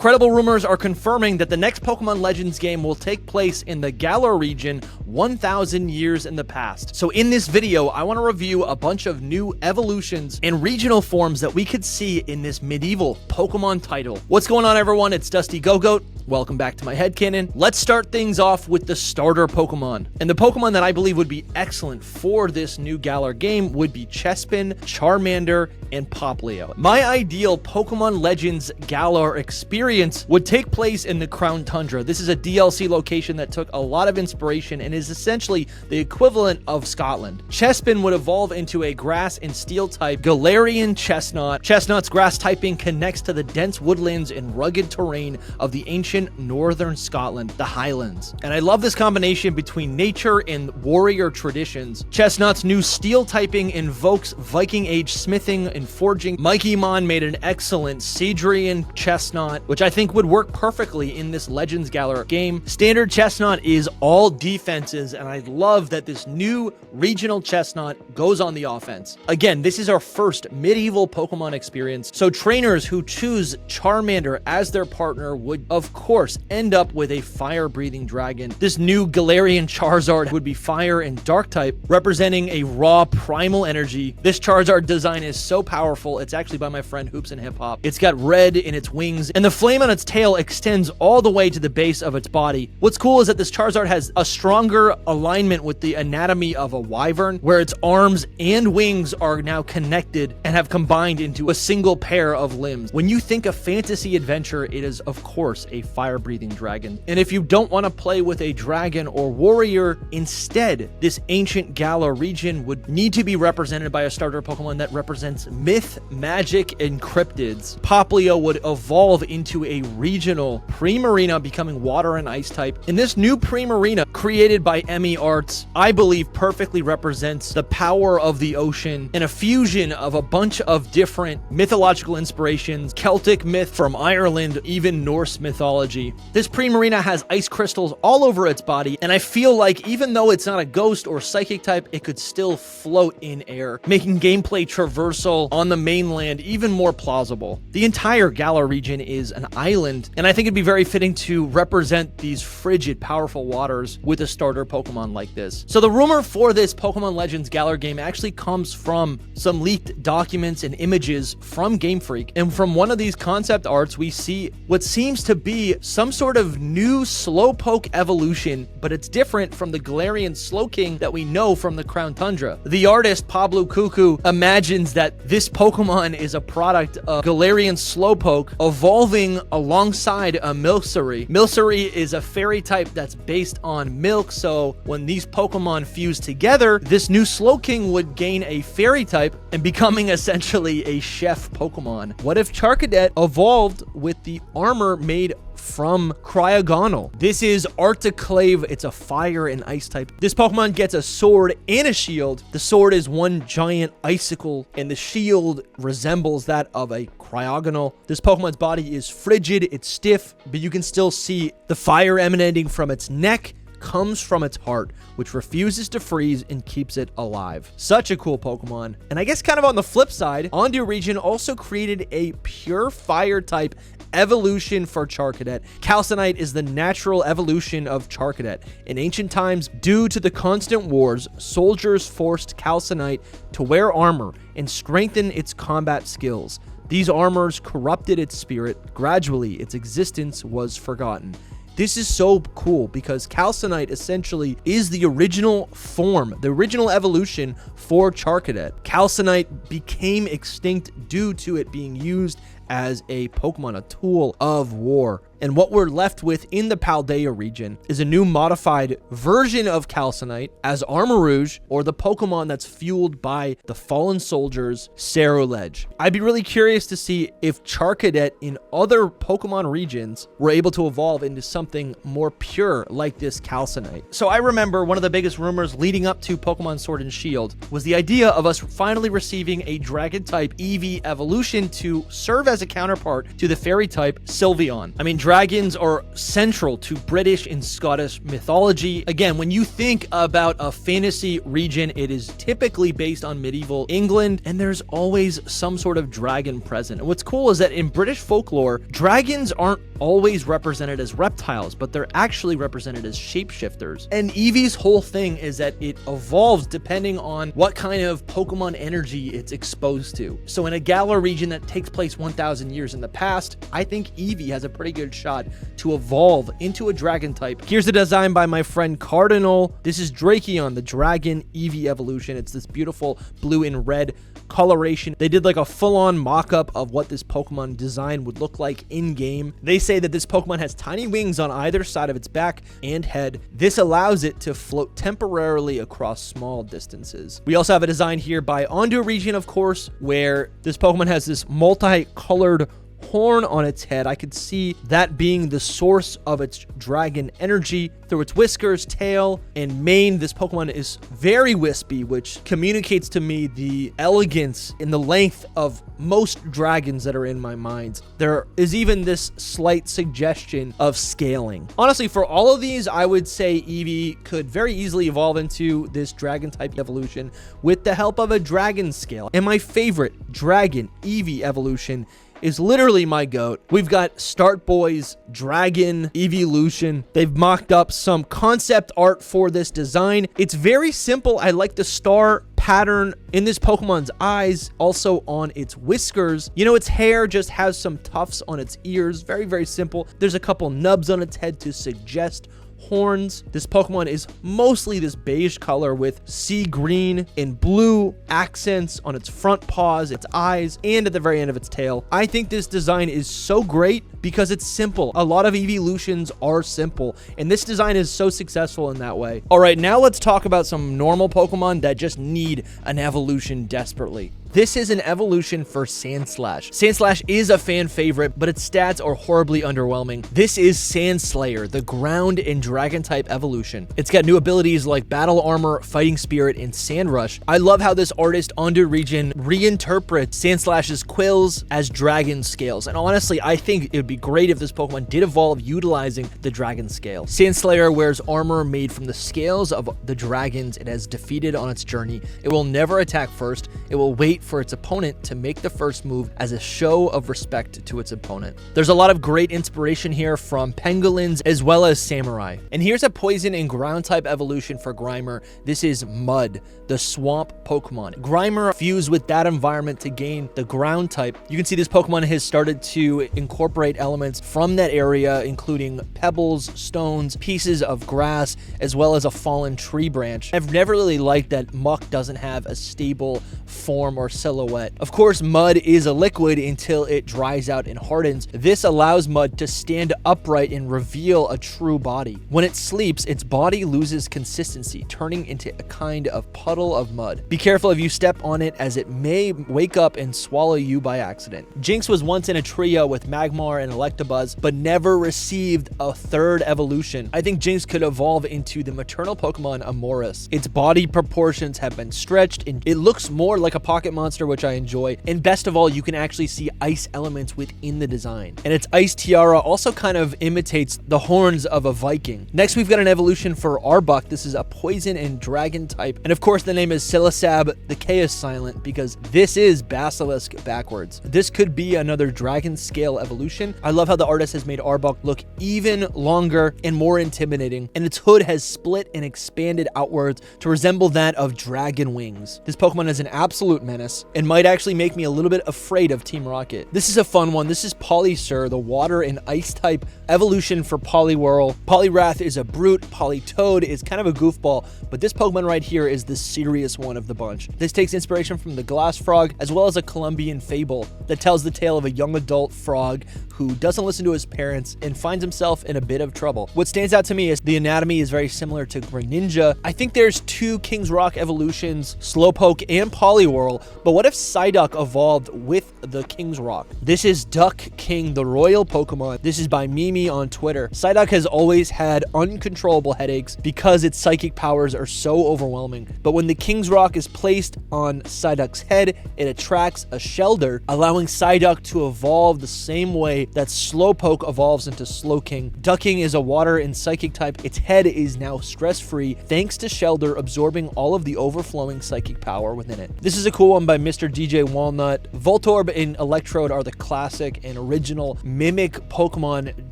Credible rumors are confirming that the next Pokemon Legends game will take place in the Galar region 1,000 years in the past. So in this video, I want to review a bunch of new evolutions and regional forms that we could see in this medieval Pokemon title. What's going on, everyone? It's Dusty Go-Goat. Welcome back to my headcanon. Let's start things off with the starter Pokemon. And the Pokemon that I believe would be excellent for this new Galar game would be Chespin, Charmander, and Popplio. My ideal Pokemon Legends Galar experience would take place in the Crown Tundra. This is a DLC location that took a lot of inspiration and is essentially the equivalent of Scotland. Chespin would evolve into a grass and steel type Galarian Chestnut. Chestnut's grass typing connects to the dense woodlands and rugged terrain of the ancient northern Scotland, the Highlands. And I love this combination between nature and warrior traditions. Chestnut's new steel typing invokes Viking Age smithing and forging. Mikey-Mon made an excellent Cedrian Chestnut, which I think would work perfectly in this Legends Galar game. Standard Chestnut is all defenses, and I love that this new regional Chestnut goes on the offense. Again, this is our first medieval Pokemon experience, so trainers who choose Charmander as their partner would, of course, end up with a fire-breathing dragon. This new Galarian Charizard would be fire and dark type, representing a raw primal energy. This Charizard design is so powerful, it's actually by my friend Hoops and Hip Hop. It's got red in its wings, and the flame on its tail extends all the way to the base of its body. What's cool is that this Charizard has a stronger alignment with the anatomy of a wyvern, where its arms and wings are now connected and have combined into a single pair of limbs. When you think of fantasy adventure, it is, of course, a fire-breathing dragon. And if you don't want to play with a dragon or warrior, instead, this ancient Galar region would need to be represented by a starter Pokemon that represents myth, magic, and cryptids. Popplio would evolve into a regional Primarina, becoming water and ice type. And this new Primarina, created by Emmy Arts, I believe perfectly represents the power of the ocean and a fusion of a bunch of different mythological inspirations, Celtic myth from Ireland, even Norse mythology. This Primarina has ice crystals all over its body, and I feel like even though it's not a ghost or psychic type, it could still float in air, making gameplay traversal on the mainland even more plausible. The entire Galar region is an island, and I think it'd be very fitting to represent these frigid, powerful waters with a starter Pokemon like this. So the rumor for this Pokemon Legends Galar game actually comes from some leaked documents and images from Game Freak, and from one of these concept arts, we see what seems to be some sort of new Slowpoke evolution, but it's different from the Galarian Slowking that we know from the Crown Tundra. The artist, Pablo Cuckoo, imagines that this Pokemon is a product of Galarian Slowpoke evolving alongside a Milcery. Milcery is a fairy type that's based on milk, so when these Pokemon fuse together, this new Slowking would gain a fairy type and becoming essentially a chef Pokemon. What if Charcadet evolved with the armor made from Cryogonal? This is Articlave. It's a fire and ice type. This Pokemon gets a sword and a shield. The sword is one giant icicle, and the shield resembles that of a Cryogonal. This Pokemon's body is frigid, it's stiff, but you can still see the fire emanating from its neck comes from its heart, which refuses to freeze and keeps it alive. Such a cool Pokemon. And I guess kind of on the flip side, Ondu region also created a pure fire type evolution for Charcadet. Calcinite is the natural evolution of Charcadet. In ancient times, due to the constant wars, soldiers forced Calcinite to wear armor and strengthen its combat skills. These armors corrupted its spirit. Gradually, its existence was forgotten. This is so cool because Calcinite essentially is the original form, the original evolution for Charcadet. Calcinite became extinct due to it being used as a Pokemon, a tool of war. And what we're left with in the Paldea region is a new modified version of Calcinite as Armarouge, or the Pokemon that's fueled by the fallen soldiers, Ceruledge. I'd be really curious to see if Charcadet in other Pokemon regions were able to evolve into something more pure like this Calcinite. So I remember one of the biggest rumors leading up to Pokemon Sword and Shield was the idea of us finally receiving a Dragon-type Eevee evolution to serve as a counterpart to the Fairy-type Sylveon. I mean, Dragons are central to British and Scottish mythology. Again, when you think about a fantasy region, it is typically based on medieval England, and there's always some sort of dragon present. And what's cool is that in British folklore, dragons aren't always represented as reptiles, but they're actually represented as shapeshifters. And Eevee's whole thing is that it evolves depending on what kind of Pokemon energy it's exposed to. So in a Galar region that takes place 1,000 years in the past, I think Eevee has a pretty good shot to evolve into a dragon type. Here's the design by my friend Cardinal. This is Drakeon, the dragon Eevee evolution. It's this beautiful blue and red coloration. They did like a full-on mock-up of what this Pokemon design would look like in-game. They say that this Pokemon has tiny wings on either side of its back and head. This allows it to float temporarily across small distances. We also have a design here by Ondu region, of course, where this Pokemon has this multicolored horn on its head. I could see that being the source of its dragon energy. Through its whiskers, tail, and mane, this Pokemon is very wispy, which communicates to me the elegance and the length of most dragons that are in my mind. There is even this slight suggestion of scaling. Honestly, for all of these, I would say Eevee could very easily evolve into this dragon type evolution with the help of a dragon scale. And my favorite dragon Eevee evolution is literally my goat. We've got Start Boy's Dragon Eeveelution. They've mocked up some concept art for this design. It's very simple. I like the star pattern in this Pokemon's eyes, also on its whiskers. You know, its hair just has some tufts on its ears. Very, very simple. There's a couple nubs on its head to suggest horns. This Pokemon is mostly this beige color with sea green and blue accents on its front paws, its eyes, and at the very end of its tail. I think this design is so great because it's simple. A lot of Eeveelutions are simple, and this design is so successful in that way. All right, now let's talk about some normal Pokemon that just need an evolution desperately. This is an evolution for Sandslash. Sandslash is a fan favorite, but its stats are horribly underwhelming. This is Sandslayer, the ground and dragon type evolution. It's got new abilities like Battle Armor, Fighting Spirit, and Sand Rush. I love how this artist Ondu region reinterprets Sandslash's quills as dragon scales. And honestly, I think it would be great if this Pokemon did evolve utilizing the dragon scale. Sandslayer wears armor made from the scales of the dragons it has defeated on its journey. It will never attack first. It will wait for its opponent to make the first move as a show of respect to its opponent. There's a lot of great inspiration here from pangolins as well as samurai. And here's a poison and ground type evolution for Grimer. This is Mud, the swamp Pokemon. Grimer fused with that environment to gain the ground type. You can see this Pokemon has started to incorporate elements from that area, including pebbles, stones, pieces of grass, as well as a fallen tree branch. I've never really liked that muck doesn't have a stable form or silhouette. Of course, mud is a liquid until it dries out and hardens. This allows mud to stand upright and reveal a true body. When it sleeps, its body loses consistency, turning into a kind of puddle of mud. Be careful if you step on it, as it may wake up and swallow you by accident. Jinx was once in a trio with Magmar and Electabuzz, but never received a third evolution. I think Jinx could evolve into the maternal Pokemon Amoris. Its body proportions have been stretched, and it looks more like a pocket monster, which I enjoy. And best of all, you can actually see ice elements within the design. And its ice tiara also kind of imitates the horns of a Viking. Next, we've got an evolution for Arbok. This is a poison and dragon type. And of course, the name is Silasab. The K is silent because this is Basilisk backwards. This could be another dragon scale evolution. I love how the artist has made Arbok look even longer and more intimidating. And its hood has split and expanded outwards to resemble that of dragon wings. This Pokemon is an absolute menace and might actually make me a little bit afraid of Team Rocket. This is a fun one. This is Polysur, the water and ice type evolution for Poliwhirl. Poliwrath is a brute. Politoad is kind of a goofball, but this Pokemon right here is the serious one of the bunch. This takes inspiration from the glass frog, as well as a Colombian fable that tells the tale of a young adult frog who doesn't listen to his parents and finds himself in a bit of trouble. What stands out to me is the anatomy is very similar to Greninja. I think there's two King's Rock evolutions, Slowpoke and Poliwhirl, but what if Psyduck evolved with the King's Rock? This is Duck King, the royal Pokemon. This is by Mime on Twitter. Psyduck has always had uncontrollable headaches because its psychic powers are so overwhelming. But when the King's Rock is placed on Psyduck's head, it attracts a Shelder, allowing Psyduck to evolve the same way type. That Slowpoke evolves into Slowking. Ducking is a water and psychic type. Its head is now stress-free thanks to Shelder absorbing all of the overflowing psychic power within it. This is a cool one by Mr. DJ Walnut. Voltorb and Electrode are the classic and original mimic Pokemon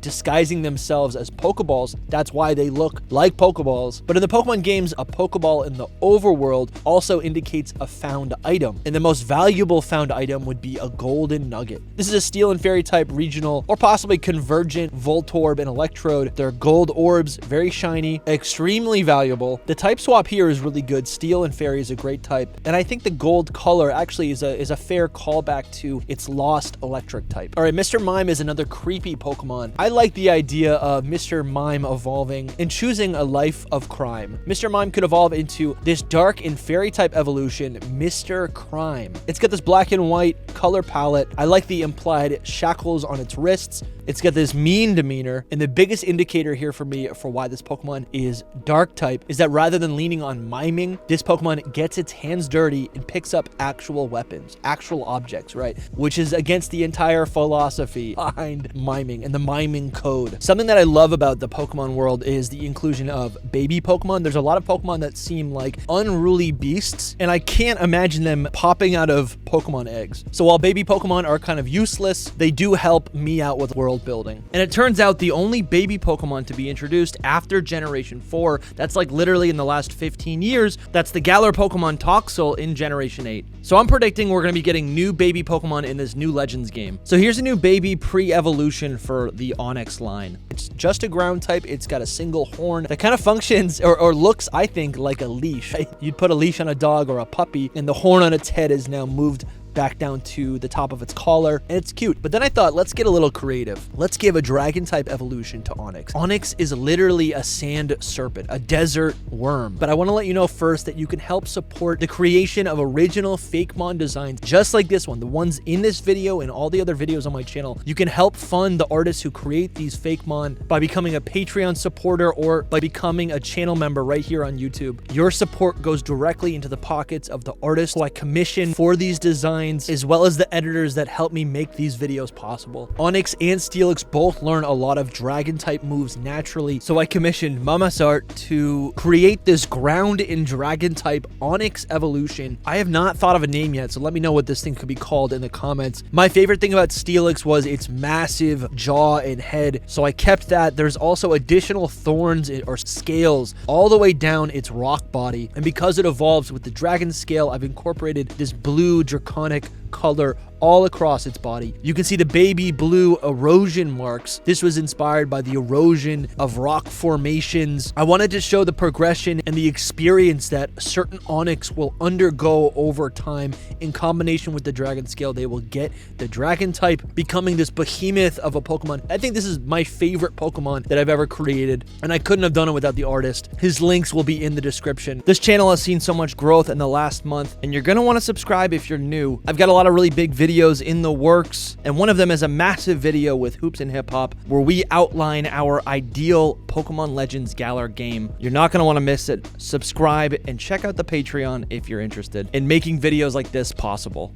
disguising themselves as Pokeballs. That's why they look like Pokeballs. But in the Pokemon games, a Pokeball in the overworld also indicates a found item. And the most valuable found item would be a golden nugget. This is a Steel and Fairy type regional or possibly convergent Voltorb and Electrode. They're gold orbs, very shiny, extremely valuable. The type swap here is really good. Steel and Fairy is a great type. And I think the gold color actually is a fair callback to its lost electric type. All right, Mr. Mime is another creepy Pokemon. I like the idea of Mr. Mime evolving and choosing a life of crime. Mr. Mime could evolve into this dark and fairy type evolution, Mr. Crime. It's got this black and white color palette. I like the implied shackles on its wrists. It's got this mean demeanor, and the biggest indicator here for me for why this Pokemon is dark type is that rather than leaning on miming, this Pokemon gets its hands dirty and picks up actual weapons, actual objects, right? Which is against the entire philosophy behind miming and the miming code. Something that I love about the Pokemon world is the inclusion of baby Pokemon. There's a lot of Pokemon that seem like unruly beasts, and I can't imagine them popping out of Pokemon eggs. So while baby Pokemon are kind of useless, they do help me out with world building. And it turns out the only baby Pokemon to be introduced after Generation 4, that's like literally in the last 15 years, that's the Galar Pokemon Toxel in Generation 8. So I'm predicting we're going to be getting new baby Pokemon in this new Legends game. So here's a new baby pre-evolution for the Onix line. It's just a ground type. It's got a single horn that kind of functions or looks, I think, like a leash. You'd put a leash on a dog or a puppy, and the horn on its head is now moved back down to the top of its collar, and it's cute. But then I thought, let's get a little creative. Let's give a dragon type evolution to Onix. Onix is literally a sand serpent, a desert worm. But I want to let you know first that you can help support the creation of original Fakemon designs just like this one, the ones in this video and all the other videos on my channel. You can help fund the artists who create these Fakemon by becoming a Patreon supporter or by becoming a channel member right here on YouTube. Your support goes directly into the pockets of the artists who I commission for these designs, as well as the editors that help me make these videos possible. Onix and Steelix both learn a lot of dragon type moves naturally, so I commissioned Mamasart to create this ground and dragon type Onix evolution. I have not thought of a name yet, so let me know what this thing could be called in the comments. My favorite thing about Steelix was its massive jaw and head, so I kept that. There's also additional thorns or scales all the way down its rock body, and because it evolves with the dragon scale, I've incorporated this blue draconic color all across its body. You can see the baby blue erosion marks. This was inspired by the erosion of rock formations. I wanted to show the progression and the experience that certain Onix will undergo over time in combination with the dragon scale. They will get the dragon type, becoming this behemoth of a Pokemon. I think this is my favorite Pokemon that I've ever created, and I couldn't have done it without the artist. His links will be in the description. This channel has seen so much growth in the last month, and you're gonna want to subscribe if you're new. I've got a lot of really big videos in the works, and one of them is a massive video with Hoops and Hip Hop where we outline our ideal Pokemon Legends Galar game. You're not going to want to miss it. Subscribe and check out the Patreon if you're interested in making videos like this possible.